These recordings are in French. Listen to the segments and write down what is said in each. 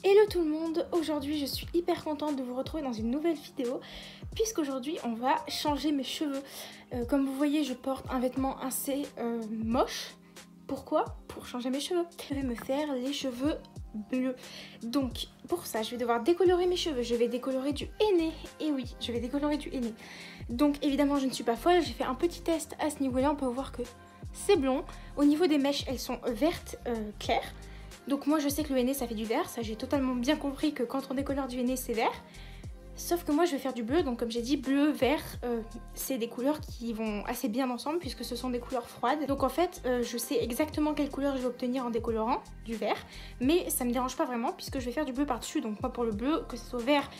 Hello tout le monde, aujourd'hui je suis hyper contente de vous retrouver dans une nouvelle vidéo puisqu'aujourd'hui on va changer mes cheveux. Comme vous voyez je porte un vêtement assez moche. Pourquoi? Pour changer mes cheveux. Je vais me faire les cheveux bleus. Donc pour ça je vais devoir décolorer mes cheveux, je vais décolorer du henné. Et oui, je vais décolorer du henné. Donc évidemment je ne suis pas folle, j'ai fait un petit test à ce niveau là, on peut voir que c'est blond. Au niveau des mèches elles sont vertes claires. Donc moi je sais que le henné ça fait du vert, ça j'ai totalement bien compris que quand on décolore du henné c'est vert. Sauf que moi je vais faire du bleu, donc comme j'ai dit bleu, vert, c'est des couleurs qui vont assez bien ensemble puisque ce sont des couleurs froides. Donc en fait je sais exactement quelle couleur je vais obtenir en décolorant du vert, mais ça me dérange pas vraiment puisque je vais faire du bleu par dessus. Donc moi pour le bleu, que ce soit vert,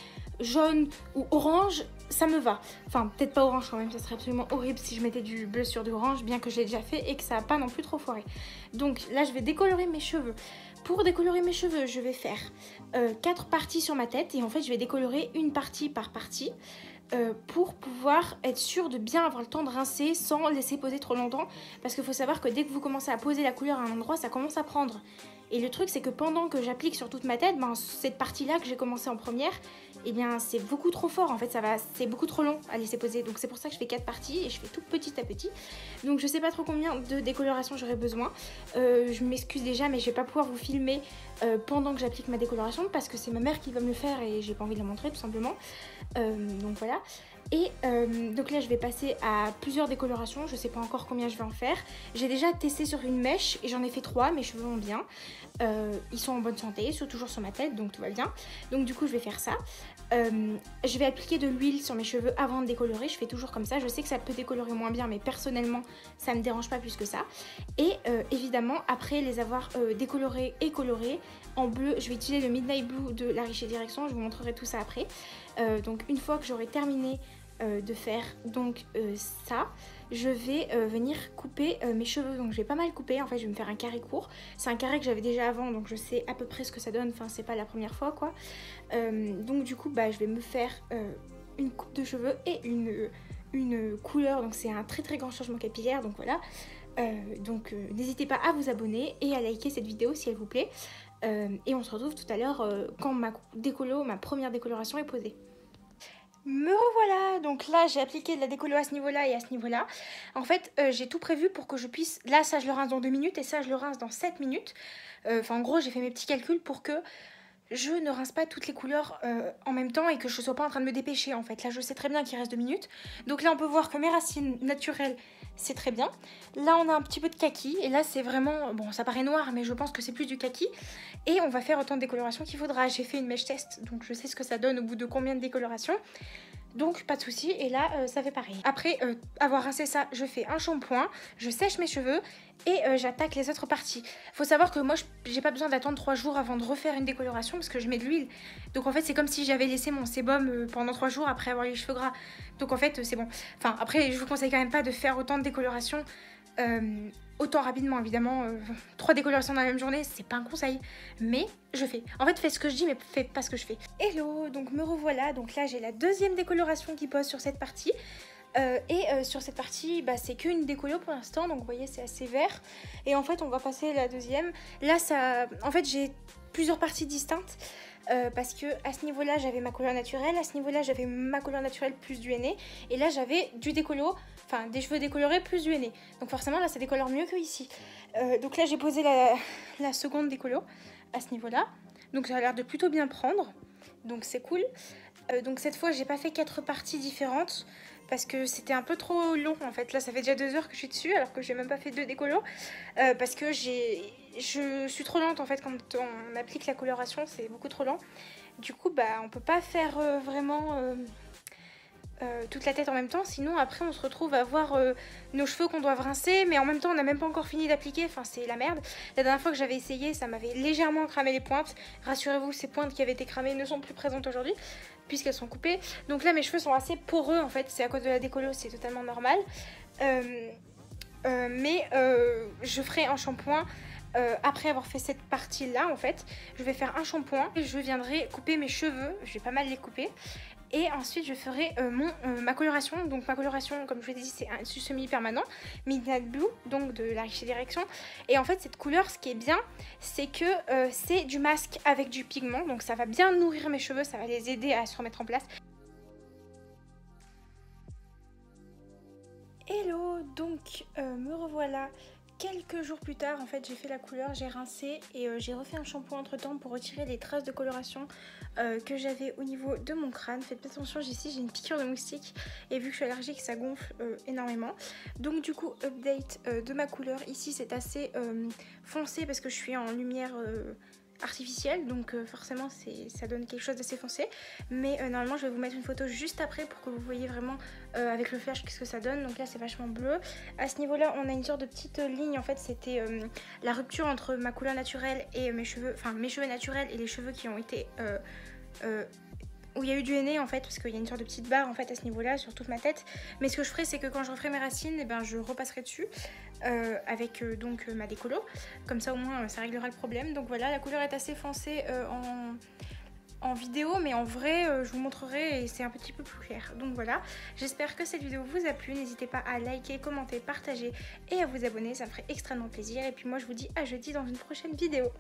jaune ou orange, ça me va. Enfin peut-être pas orange quand même, ça serait absolument horrible si je mettais du bleu sur du orange, bien que je l'ai déjà fait et que ça n'a pas non plus trop foiré. Donc là je vais décolorer mes cheveux. Pour décolorer mes cheveux, je vais faire 4 parties sur ma tête et en fait je vais décolorer une partie par partie pour pouvoir être sûr de bien avoir le temps de rincer sans laisser poser trop longtemps, parce qu'il faut savoir que dès que vous commencez à poser la couleur à un endroit, ça commence à prendre. Et le truc c'est que pendant que j'applique sur toute ma tête, cette partie là que j'ai commencé en première, et bien c'est beaucoup trop fort en fait, c'est beaucoup trop long à laisser poser. Donc c'est pour ça que je fais 4 parties et je fais tout petit à petit. Donc je sais pas trop combien de décoloration j'aurai besoin. Je m'excuse déjà mais je vais pas pouvoir vous filmer pendant que j'applique ma décoloration parce que c'est ma mère qui va me le faire et j'ai pas envie de la montrer tout simplement. Donc voilà. Et donc là je vais passer à plusieurs décolorations, je sais pas encore combien je vais en faire. J'ai déjà testé sur une mèche et j'en ai fait 3, mes cheveux vont bien. Ils sont en bonne santé, ils sont toujours sur ma tête donc tout va bien. Donc du coup je vais faire ça. Je vais appliquer de l'huile sur mes cheveux avant de décolorer, je fais toujours comme ça. Je sais que ça peut décolorer moins bien mais personnellement ça me dérange pas plus que ça. Et évidemment après les avoir décolorés et colorés en bleu, je vais utiliser le Midnight Blue de La Riche et Direction, je vous montrerai tout ça après. Donc une fois que j'aurai terminé de faire donc ça, je vais venir couper mes cheveux. Donc je vais pas mal couper, en fait je vais me faire un carré court. C'est un carré que j'avais déjà avant donc je sais à peu près ce que ça donne, enfin c'est pas la première fois quoi. Donc du coup je vais me faire une coupe de cheveux et une couleur, donc c'est un très très grand changement capillaire, donc voilà. N'hésitez pas à vous abonner et à liker cette vidéo si elle vous plaît. Et on se retrouve tout à l'heure quand ma première décoloration est posée. Me revoilà, donc là j'ai appliqué de la décolo à ce niveau-là et à ce niveau-là. En fait j'ai tout prévu pour que je puisse, là ça je le rince dans 2 minutes et ça je le rince dans 7 minutes. Enfin en gros j'ai fait mes petits calculs pour que je ne rince pas toutes les couleurs en même temps et que je ne sois pas en train de me dépêcher en fait. Là je sais très bien qu'il reste 2 minutes. Donc là on peut voir que mes racines naturelles c'est très bien. Là on a un petit peu de kaki et là c'est vraiment, bon ça paraît noir mais je pense que c'est plus du kaki. Et on va faire autant de décoloration qu'il faudra. J'ai fait une mèche test donc je sais ce que ça donne au bout de combien de décoloration. Donc pas de souci, et là ça fait pareil. Après avoir rincé ça, je fais un shampoing, je sèche mes cheveux et j'attaque les autres parties. Faut savoir que moi j'ai pas besoin d'attendre 3 jours avant de refaire une décoloration parce que je mets de l'huile. Donc en fait c'est comme si j'avais laissé mon sébum pendant 3 jours après avoir les cheveux gras. Donc en fait c'est bon. Enfin après je vous conseille quand même pas de faire autant de décoloration autant rapidement évidemment. 3 décolorations dans la même journée c'est pas un conseil, mais je fais. En fait faites ce que je dis mais faites pas ce que je fais. Hello, donc me revoilà, donc là j'ai la deuxième décoloration qui pose sur cette partie. Sur cette partie c'est qu'une décolo pour l'instant, donc vous voyez c'est assez vert. Et en fait on va passer la deuxième. Là ça, en fait j'ai plusieurs parties distinctes. Parce que à ce niveau là j'avais ma couleur naturelle, à ce niveau là j'avais ma couleur naturelle plus du henné, et là j'avais du décolo, enfin des cheveux décolorés plus du henné, donc forcément là ça décolore mieux que ici. Donc là j'ai posé la seconde décolo à ce niveau là, donc ça a l'air de plutôt bien prendre, donc c'est cool. Donc cette fois j'ai pas fait 4 parties différentes parce que c'était un peu trop long en fait. Là ça fait déjà 2 heures que je suis dessus alors que j'ai même pas fait 2 décolos parce que je suis trop lente en fait quand on applique la coloration, c'est beaucoup trop lent. Du coup on peut pas faire vraiment toute la tête en même temps, sinon après on se retrouve à voir nos cheveux qu'on doit rincer mais en même temps on n'a même pas encore fini d'appliquer, enfin c'est la merde. La dernière fois que j'avais essayé ça m'avait légèrement cramé les pointes. Rassurez-vous, ces pointes qui avaient été cramées ne sont plus présentes aujourd'hui puisqu'elles sont coupées. Donc là mes cheveux sont assez poreux en fait, c'est à cause de la décolo, c'est totalement normal. Je ferai un shampoing après avoir fait cette partie là en fait. Je vais faire un shampoing et je viendrai couper mes cheveux, je vais pas mal les couper. Et ensuite je ferai ma coloration. Donc ma coloration, comme je vous l'ai dit, c'est un semi-permanent Midnight Blue, donc de la Richer Direction. Et en fait cette couleur, ce qui est bien, c'est que c'est du masque avec du pigment. Donc ça va bien nourrir mes cheveux, ça va les aider à se remettre en place. Hello, donc me revoilà. Quelques jours plus tard, en fait, j'ai fait la couleur, j'ai rincé et j'ai refait un shampoing entre temps pour retirer les traces de coloration que j'avais au niveau de mon crâne. Faites attention, ici j'ai une piqûre de moustique et vu que je suis allergique, ça gonfle énormément. Donc du coup, update de ma couleur. Ici c'est assez foncé parce que je suis en lumière artificielle, donc forcément ça donne quelque chose d'assez foncé, mais normalement je vais vous mettre une photo juste après pour que vous voyez vraiment avec le flash qu'est-ce que ça donne. Donc là c'est vachement bleu. À ce niveau là on a une sorte de petite ligne, en fait c'était la rupture entre ma couleur naturelle et mes cheveux, enfin mes cheveux naturels et les cheveux qui ont été où il y a eu du henné en fait, parce qu'il y a une sorte de petite barre en fait à ce niveau là sur toute ma tête. Mais ce que je ferai, c'est que quand je referai mes racines, et ben, je repasserai dessus avec donc ma décolo, comme ça au moins ça réglera le problème. Donc voilà, la couleur est assez foncée en vidéo, mais en vrai je vous montrerai et c'est un petit peu plus clair. Donc voilà, j'espère que cette vidéo vous a plu. N'hésitez pas à liker, commenter, partager et à vous abonner, ça me ferait extrêmement plaisir. Et puis moi je vous dis à jeudi dans une prochaine vidéo.